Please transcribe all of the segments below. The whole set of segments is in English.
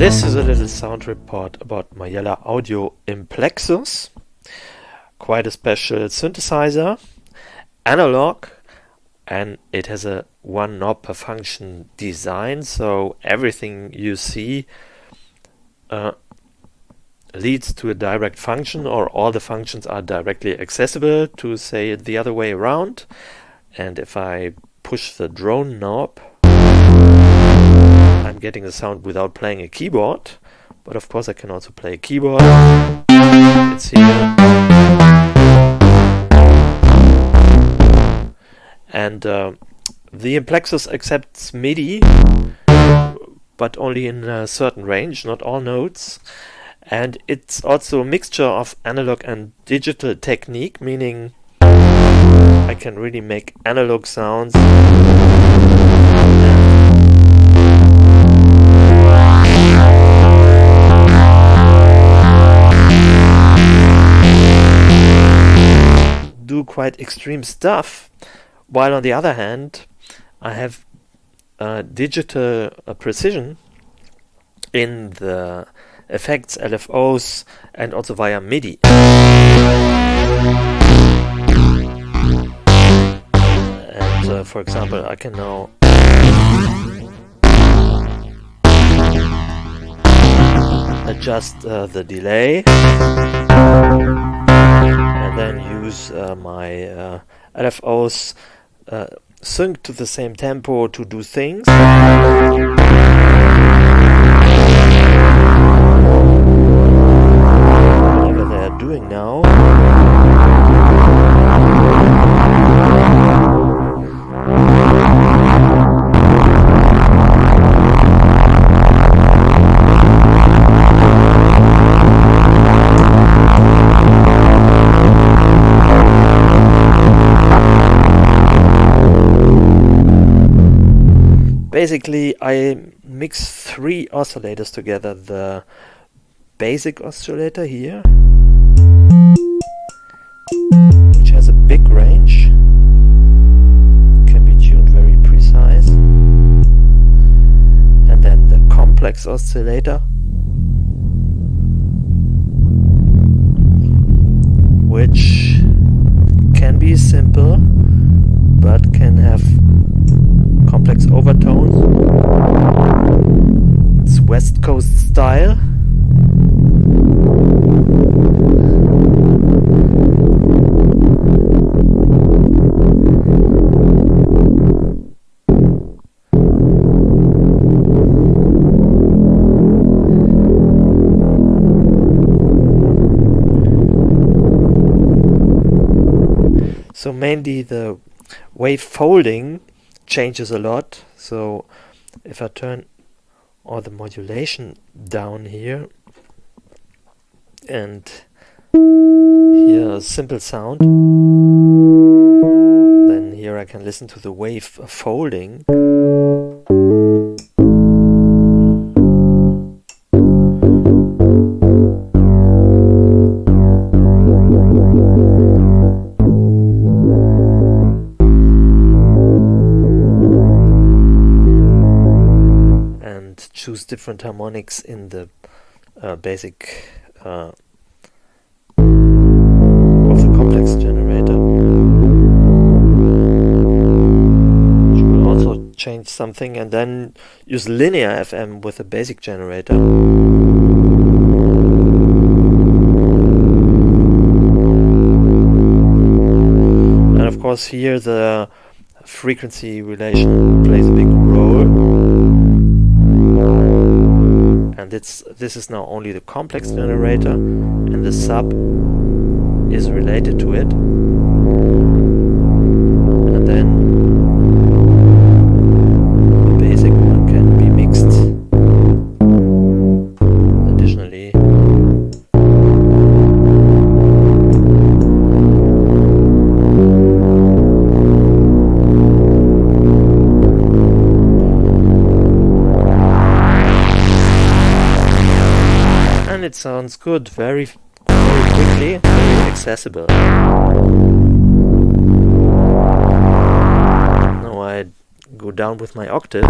This is a little sound report about Majella Audio Implexus. Quite a special synthesizer, analog, and it has a one knob per function design, so everything you see leads to a direct function, or all the functions are directly accessible, to say it the other way around. And if I push the drone knob, I'm getting the sound without playing a keyboard, but of course I can also play a keyboard. It's here. And the Implexus accepts MIDI, but only in a certain range, not all notes. And it's also a mixture of analog and digital technique, meaning I can really make analog sounds do quite extreme stuff, while on the other hand I have digital precision in the effects, LFOs, and also via MIDI. And for example, I can now adjust the delay and then use my LFOs sync to the same tempo to do things. Whatever they're doing now. Basically, I mix three oscillators together. The basic oscillator here, which has a big range, can be tuned very precise. And then the complex oscillator, which can be simple, but can have complex overtones. It's West Coast style. So mainly the wavefolding changes a lot. So if I turn all the modulation down here and hear a simple sound, then here I can listen to the wave folding. Choose different harmonics in the basic of the complex generator, which will also change something, and then use linear FM with the basic generator. And of course here the frequency relation plays a big role. And this is now only the complex generator, and the sub is related to it. And then the basic one can be mixed additionally. It sounds good, very quickly, very accessible. Now I go down with my octave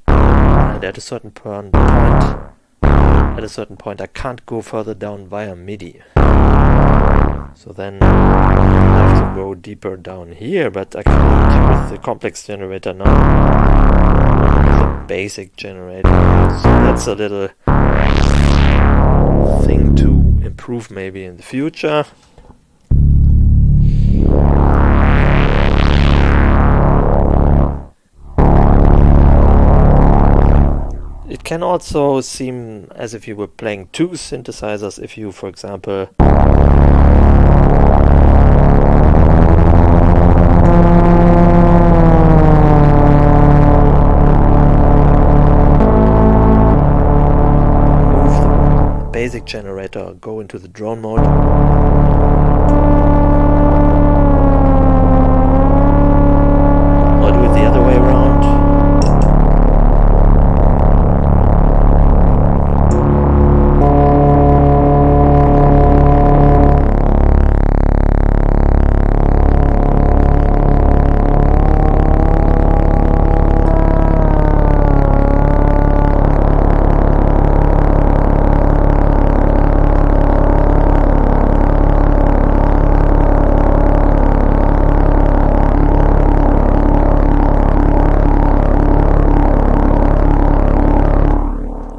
and and at a certain point I can't go further down via MIDI. So then I have to go deeper down here, but I can't with the complex generator now. The basic generator. So that's a little thing to improve maybe in the future. It can also seem as if you were playing two synthesizers if you, for example, move the basic generator, go into the drone mode. Or do it the other way around.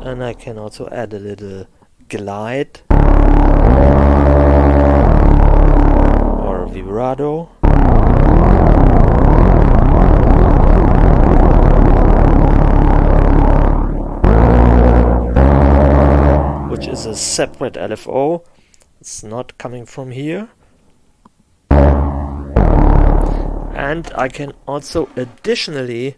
And I can also add a little glide or vibrato. Which is a separate LFO. It's not coming from here. And I can also additionally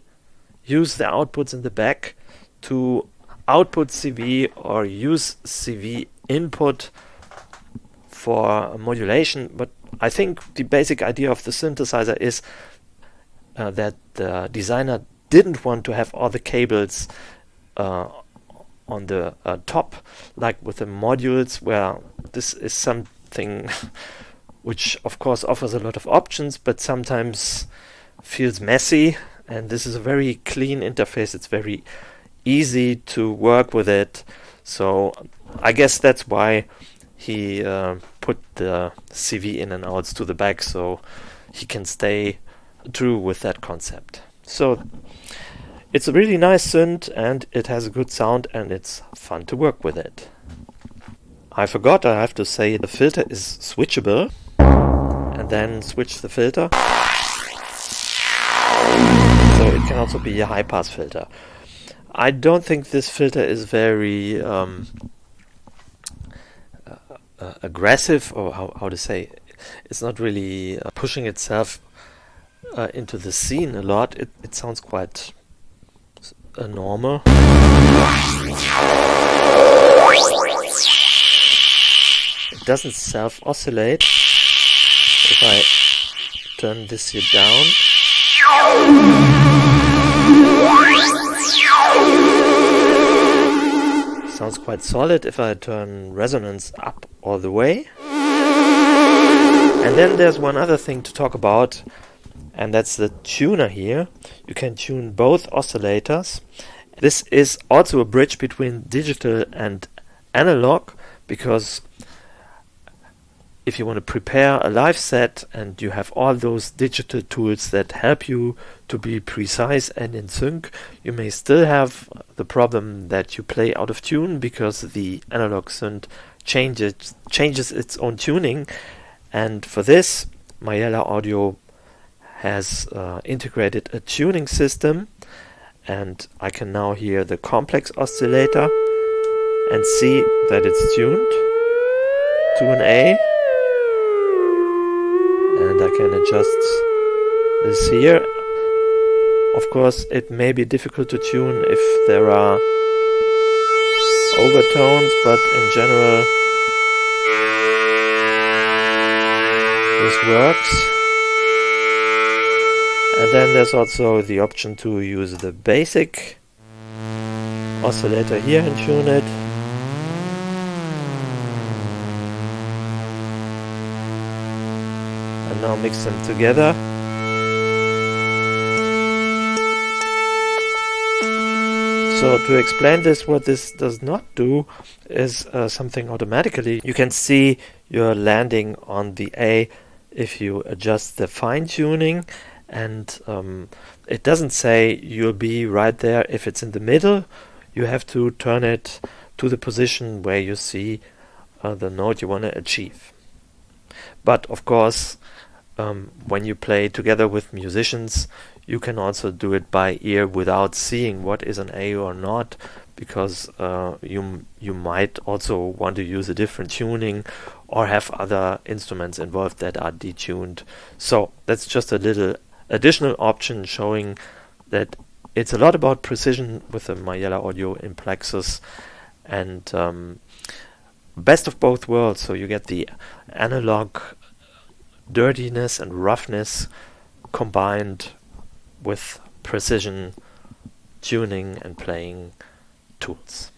use the outputs in the back to output CV or use CV input for modulation. But I think the basic idea of the synthesizer is that the designer didn't want to have all the cables on the top, like with the modules, where this is something which of course offers a lot of options but sometimes feels messy, and this is a very clean interface. It's very easy to work with it, so I guess that's why he put the CV in and outs to the back, so he can stay true with that concept. So it's a really nice synth and it has a good sound and it's fun to work with it. I forgot, I have to say the filter is switchable, and then switch the filter, so it can also be a high pass filter. I don't think this filter is very aggressive, or how to say, it's not really pushing itself into the scene a lot. It sounds quite normal. It doesn't self-oscillate. If I turn this here down, sounds quite solid. If I turn resonance up all the way. And then there's one other thing to talk about, and that's the tuner here. You can tune both oscillators. This is also a bridge between digital and analog, because if you want to prepare a live set and you have all those digital tools that help you to be precise and in sync, you may still have the problem that you play out of tune because the analog synth changes its own tuning. And for this, Majella Audio has integrated a tuning system, and I can now hear the complex oscillator and see that it's tuned to an A. And I can adjust this here. Of course, it may be difficult to tune if there are overtones, but in general, this works. And then there's also the option to use the basic oscillator here and tune it. And now mix them together. So So to explain this, what this does not do is something automatically. You can see you're landing on the A if you adjust the fine tuning, and it doesn't say you'll be right there if it's in the middle. You have to turn it to the position where you see the note you want to achieve. But of course, when you play together with musicians, you can also do it by ear without seeing what is an A or not, because you might also want to use a different tuning or have other instruments involved that are detuned. So that's just a little additional option showing that it's a lot about precision with the Majella Audio Implexus, and best of both worlds. So you get the analog dirtiness and roughness combined with precision tuning and playing tools.